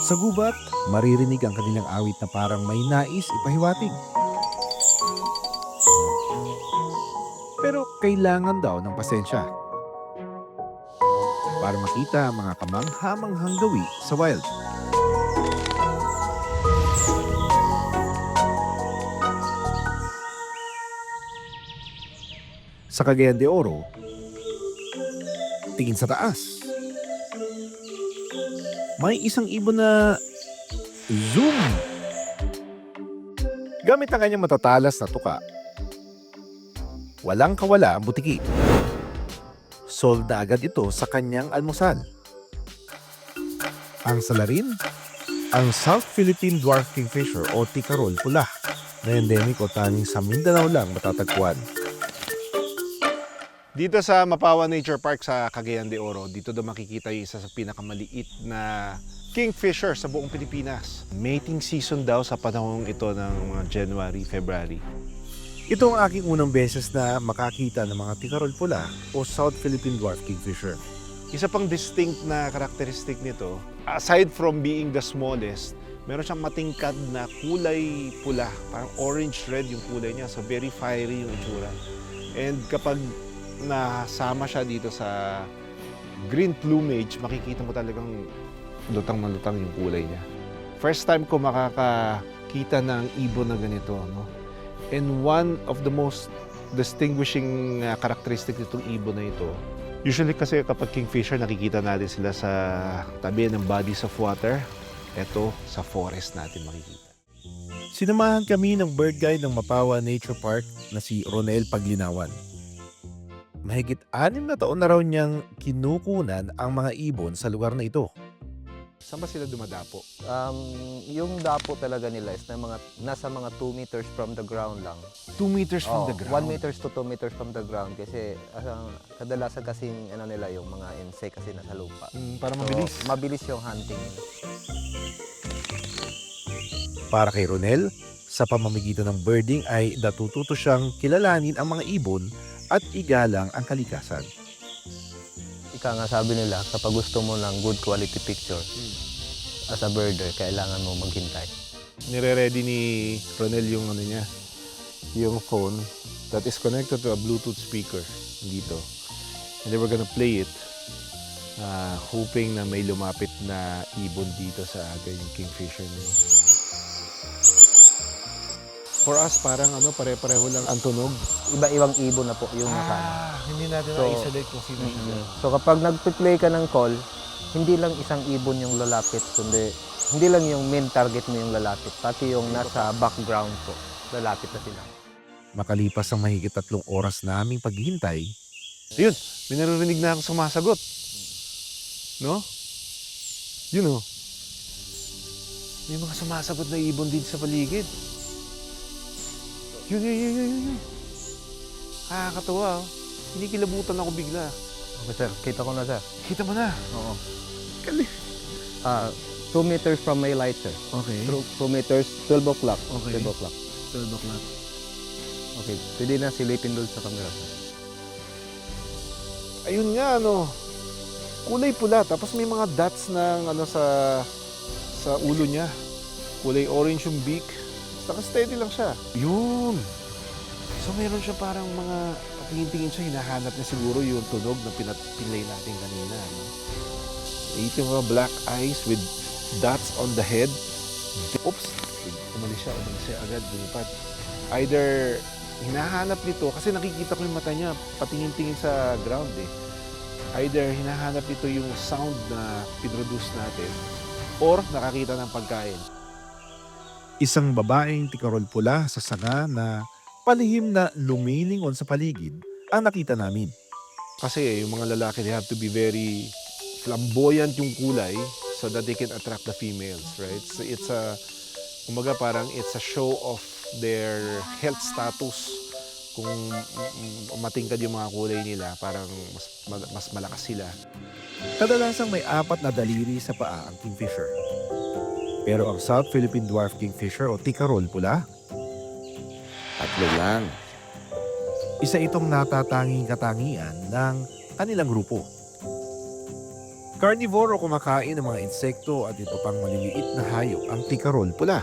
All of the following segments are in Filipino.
Sa gubat, maririnig ang kanilang awit na parang may nais ipahiwatig. Pero kailangan daw ng pasensya para makita ang mga kamangha-manghang gawi sa wild. Sa Cagayan de Oro, tingin sa taas. May isang ibon na zoom. Gamit ang kanyang matatalas na tuka, walang kawala ang butiki. Sold na agad ito sa kanyang almusal. Ang salarin, ang South Philippine Dwarf Kingfisher o tikarol pula na endemic o tanging sa Mindanao lang matatagpuan. Dito sa Mapawan Nature Park sa Cagayan de Oro, dito daw makikita yung isa sa pinakamaliit na kingfisher sa buong Pilipinas. Mating season daw sa panahong ito ng mga January, February. Ito ang aking unang beses na makakita ng mga tikarol pula o South Philippine Dwarf Kingfisher. Isa pang distinct na karakteristik nito, aside from being the smallest, meron siyang matingkad na kulay pula. Parang orange-red yung kulay niya, so very fiery yung itsura. And kapag nasama siya dito sa green plumage, makikita mo talagang lutang na lutang yung kulay niya. First time ko makakakita ng ibon na ganito, no? And one of the most distinguishing characteristic nitong ibon na ito, usually kasi kapag kingfisher, nakikita natin sila sa tabi ng bodies of water. Ito, sa forest natin makikita. Sinamahan kami ng bird guide ng Mapawa Nature Park na si Ronel Paglinawan. Mahigit 6 na taon na raw niyang kinukunan ang mga ibon sa lugar na ito. Saan ba sila dumadapo? Yung dapo talaga nila is nasa mga 2 meters from the ground lang. 2 meters from the ground? 1 meters to 2 meters from the ground kasi kadalasan kasing nila yung mga insect kasi nasa lupa. Para mabilis. So, mabilis yung hunting nila. Para kay Ronel, sa pamamagitan ng birding ay natututo siyang kilalanin ang mga ibon at igalang ang kalikasan. Ika nga sabi nila, kapag gusto mo ng good quality picture, as a birder, kailangan mo maghintay. Nire-ready ni Ronel yung ano niya, yung phone that is connected to a Bluetooth speaker dito. And then we're gonna play it, hoping na may lumapit na ibon dito sa atin, yung kingfisher niya. For us, parang pare-pareho lang ang tunog. Iba-ibang ibon na po yung nakano. Hindi natin So, na-isolate kung sino siya. So kapag nag-play ka ng call, hindi lang isang ibon yung lalapit, kundi hindi lang yung main target mo yung lalapit, pati yung nasa background ko, lalapit na sila. Makalipas ang mahigit 3 oras na aming paghihintay, Ayun, may naririnig na akong sumasagot. No? Yun o. May mga sumasagot na ibon din sa paligid. Yun. Nakakatawa, oh. Kinikilabutan ako bigla. Okay sir, kita ko na sir. Kita mo na. Oo. Galing. 2 meters from my light sir. Okay. 2 meters, 12 o'clock. Okay. 12 o'clock. 12 o'clock. Okay, pwede na silipin doon sa camera sir. Ayun nga, kulay pula. Tapos may mga dots ng sa ulo niya. Kulay orange yung beak. Naka-steady lang siya. Yun. So meron siya parang mga tingin-tingin siya, hinahanap niya siguro yung tunog na pinay natin kanina. No? Ito yung mga black eyes with dots on the head. Oops! Umalis siya agad, lumipad. Either hinahanap nito, kasi nakikita ko yung mata niya, patingin-tingin sa ground eh. Either hinahanap nito yung sound na pinroduce natin, or nakakita ng pagkain. isang babaeng tikarol pula sa sanga na palihim na lumilingon sa paligid ang nakita namin. Kasi yung mga lalaki, they have to be very flamboyant yung kulay so that they can attract the females, right? So it's kumbaga parang it's a show of their health status. Kung matingkad yung mga kulay nila, parang mas malakas sila. Kadalasang may 4 na daliri sa paa ang kingfisher. Pero ang South Philippine Dwarf Kingfisher o tikarol pula, 3 lang. Isa itong natatanging katangian ng kanilang grupo. Carnivore o kumakain ng mga insekto at ito pang maliliit na hayop ang tikarol pula.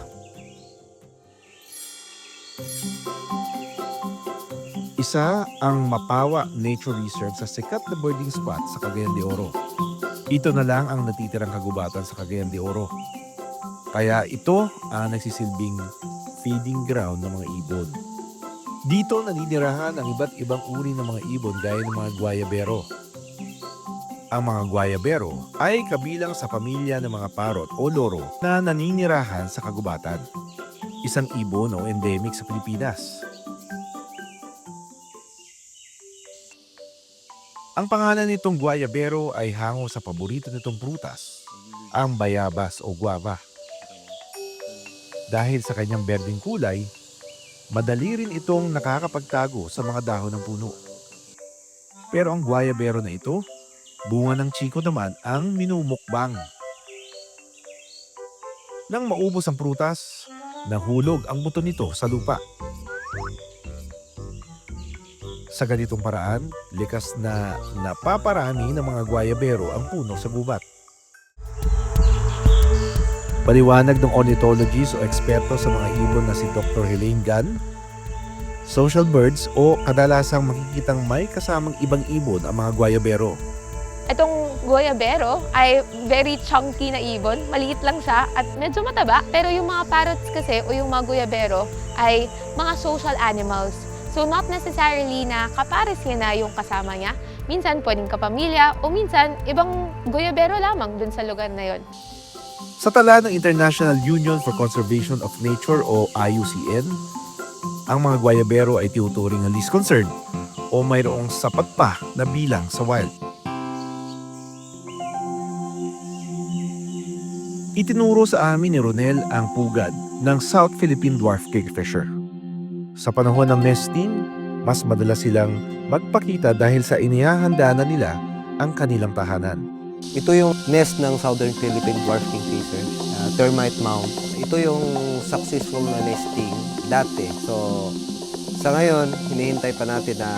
Isa ang Mapawa Nature Reserve sa sikat na birding spot sa Cagayan de Oro. Ito na lang ang natitirang kagubatan sa Cagayan de Oro. Kaya ito ang nagsisilbing feeding ground ng mga ibon. Dito naninirahan ang iba't ibang uri ng mga ibon gaya ng mga guayabero. Ang mga guayabero ay kabilang sa pamilya ng mga parot o loro na naninirahan sa kagubatan. Isang ibon o endemic sa Pilipinas. Ang pangalan nitong guayabero ay hango sa paborito nitong prutas, ang bayabas o guava. Dahil sa kanyang berdeng kulay, madali rin itong nakakapagtago sa mga dahon ng puno. Pero ang guayabero na ito, bunga ng chiko naman ang minumukbang. Nang maubos ang prutas, nahulog ang buto nito sa lupa. Sa ganitong paraan, likas na napaparami ng mga guayabero ang puno sa gubat. Paliwanag ng ornithologist o eksperto sa mga ibon na si Dr. Helene Gan, social birds o kadalasang makikitang may kasamang ibang ibon ang mga guayabero. Itong guayabero ay very chunky na ibon. Maliit lang siya at medyo mataba. Pero yung mga parrots kasi o yung mga guayabero ay mga social animals. So not necessarily na kapares niya na yung kasama niya. Minsan pwedeng kapamilya o minsan ibang guayabero lamang dun sa lugar na yon. Sa tala ng International Union for Conservation of Nature o IUCN, ang mga guayabero ay tinuturing na least concern o mayroong sapat pa na bilang sa wild. Itinuro sa amin ni Ronel ang pugad ng South Philippine Dwarf Kingfisher. Sa panahon ng nesting, mas madalas silang magpakita dahil sa inihahanda na nila ang kanilang tahanan. Ito yung nest ng Southern Philippine Dwarf Kingfisher, termite mound. Ito yung successful na nesting dati. So, sa ngayon, hinihintay pa natin na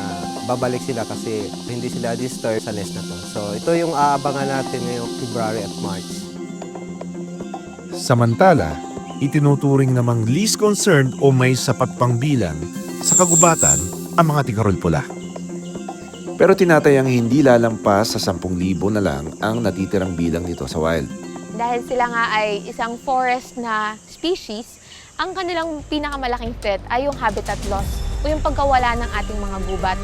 babalik sila kasi hindi sila disturb sa nest na to. So, ito yung aabangan natin ngayong February at March. Samantala, itinuturing namang least concerned o may sapat pang bilang sa kagubatan ang mga tikarol pula. Pero tinatayang hindi lalampas sa 10,000 na lang ang natitirang bilang nito sa wild. Dahil sila nga ay isang forest na species, ang kanilang pinakamalaking threat ay yung habitat loss o yung pagkawala ng ating mga gubat.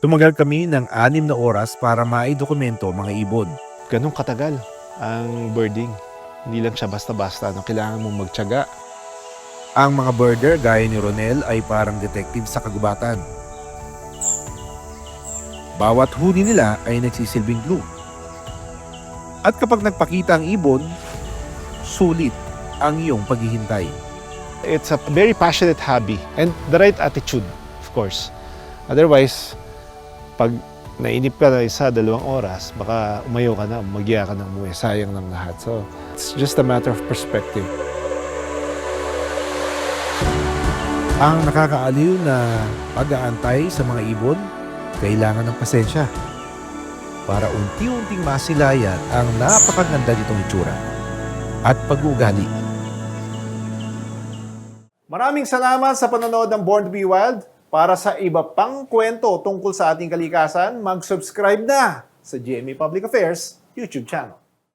Tumagal kami ng 6 na oras para maidokumento mga ibon. Ganun katagal ang birding. Hindi lang siya basta-basta. Kailangan mong magtiyaga. Ang mga birder gaya ni Ronel ay parang detective sa kagubatan. Bawat huni nila ay nagsisilbing clue. At kapag nagpakita ang ibon, sulit ang iyong paghihintay. It's a very passionate hobby and the right attitude, of course. Otherwise, pag nainip ka na 1-2 oras, baka umayo ka na, magiya ka na umuwi. Sayang ng lahat. So, it's just a matter of perspective. Ang nakakaaliw na pag-aantay sa mga ibon, kailangan ng pasensya para unti-unting masilayan ang napakaganda nitong itsura at pag-uugali. Maraming salamat sa panonood ng Born to be Wild. Para sa iba pang kwento tungkol sa ating kalikasan, mag-subscribe na sa GMA Public Affairs YouTube channel.